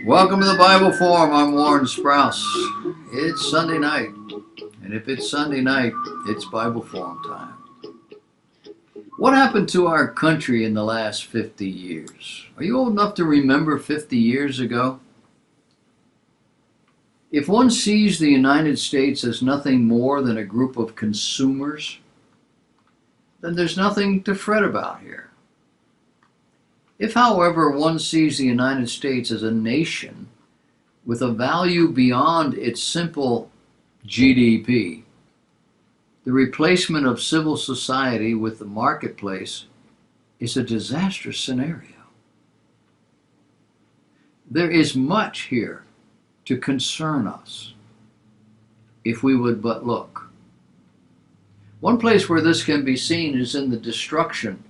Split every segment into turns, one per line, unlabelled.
Welcome to the Bible Forum. I'm Warren Sprouse. It's Sunday night, and if it's Sunday night, it's Bible Forum time. What happened to our country in the last 50 years? Are you old enough to remember 50 years ago? If one sees the United States as nothing more than a group of consumers, then there's nothing to fret about here. If, however, one sees the United States as a nation with a value beyond its simple GDP, the replacement of civil society with the marketplace is a disastrous scenario. There is much here to concern us if we would but look. One place where this can be seen is in the destruction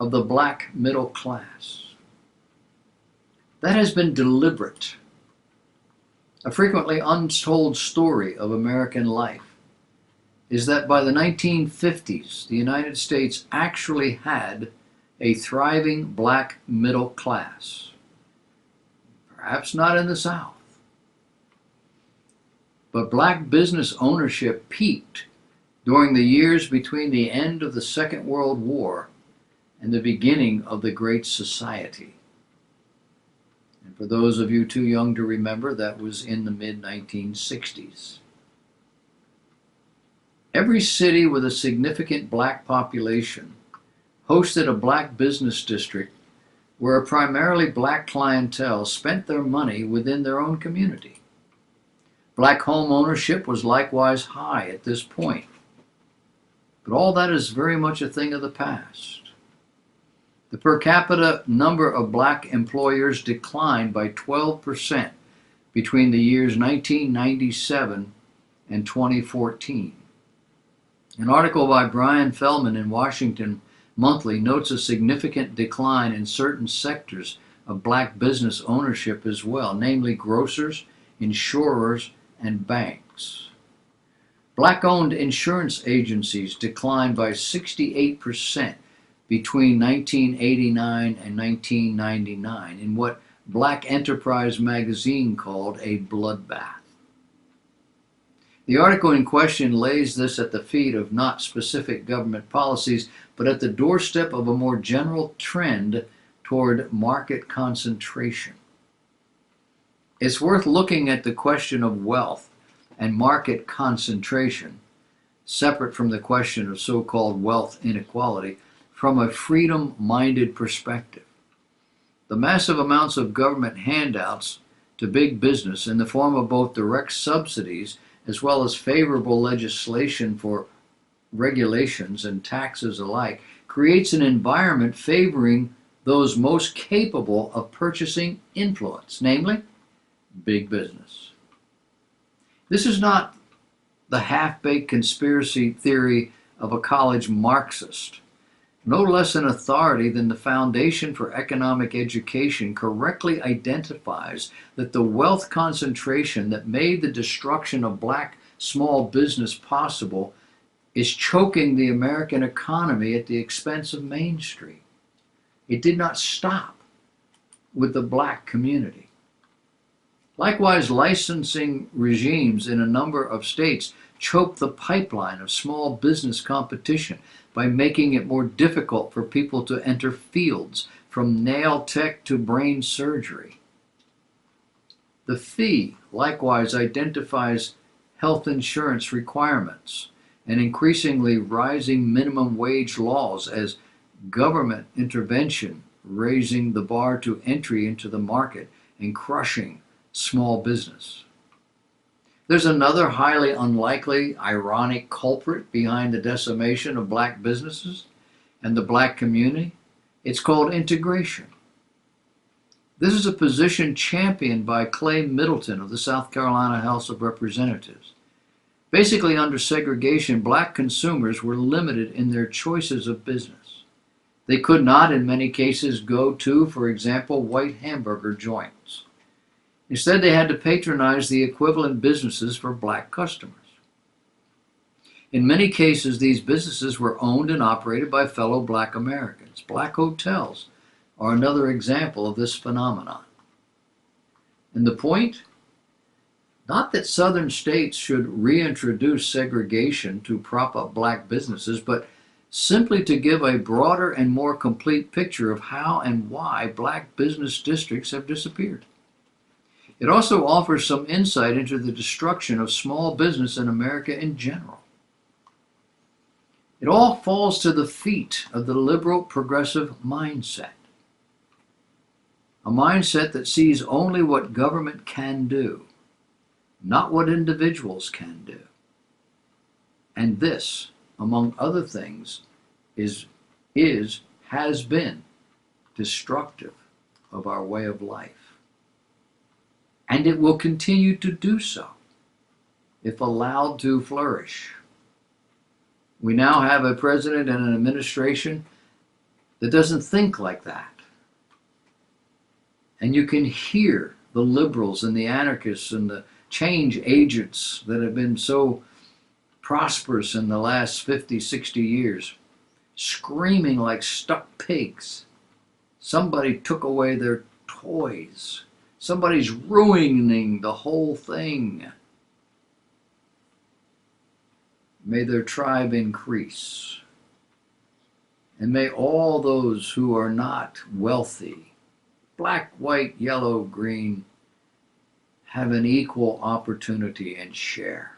of the black middle class. That has been deliberate. A frequently untold story of American life is that by the 1950s, the United States actually had a thriving black middle class. Perhaps not in the South. But black business ownership peaked during the years between the end of the Second World War and the beginning of the Great Society. And for those of you too young to remember, that was in the mid-1960s. Every city with a significant black population hosted a black business district where a primarily black clientele spent their money within their own community. Black home ownership was likewise high at this point. But all that is very much a thing of the past. The per capita number of black employers declined by 12% between the years 1997 and 2014. An article by Brian Feldman in Washington Monthly notes a significant decline in certain sectors of black business ownership as well, namely grocers, insurers, and banks. Black-owned insurance agencies declined by 68% between 1989 and 1999 in what Black Enterprise magazine called a bloodbath. The article in question lays this at the feet of not specific government policies, but at the doorstep of a more general trend toward market concentration. It's worth looking at the question of wealth and market concentration, separate from the question of so-called wealth inequality, from a freedom-minded perspective. The massive amounts of government handouts to big business in the form of both direct subsidies as well as favorable legislation for regulations and taxes alike creates an environment favoring those most capable of purchasing influence, namely big business. This is not the half-baked conspiracy theory of a college Marxist. No less an authority than the Foundation for Economic Education correctly identifies that the wealth concentration that made the destruction of black small business possible is choking the American economy at the expense of Main Street. It did not stop with the black community. Likewise, licensing regimes in a number of states choked the pipeline of small business competition by making it more difficult for people to enter fields from nail tech to brain surgery. The fee likewise identifies health insurance requirements and increasingly rising minimum wage laws as government intervention, raising the bar to entry into the market and crushing small business. There's another highly unlikely, ironic culprit behind the decimation of black businesses and the black community. It's called integration. This is a position championed by Clay Middleton of the South Carolina House of Representatives. Basically, under segregation, black consumers were limited in their choices of business. They could not, in many cases, go to, for example, white hamburger joints. Instead, they had to patronize the equivalent businesses for black customers. In many cases, these businesses were owned and operated by fellow black Americans. Black hotels are another example of this phenomenon. And the point? Not that southern states should reintroduce segregation to prop up black businesses, but simply to give a broader and more complete picture of how and why black business districts have disappeared. It also offers some insight into the destruction of small business in America in general. It all falls to the feet of the liberal progressive mindset. A mindset that sees only what government can do, not what individuals can do. And this, among other things, has been destructive of our way of life. And it will continue to do so if allowed to flourish. We now have a president and an administration that doesn't think like that. And you can hear the liberals and the anarchists and the change agents that have been so prosperous in the last 50, 60 years, screaming like stuck pigs. Somebody took away their toys. Somebody's ruining the whole thing. May their tribe increase. And may all those who are not wealthy, black, white, yellow, green, have an equal opportunity and share.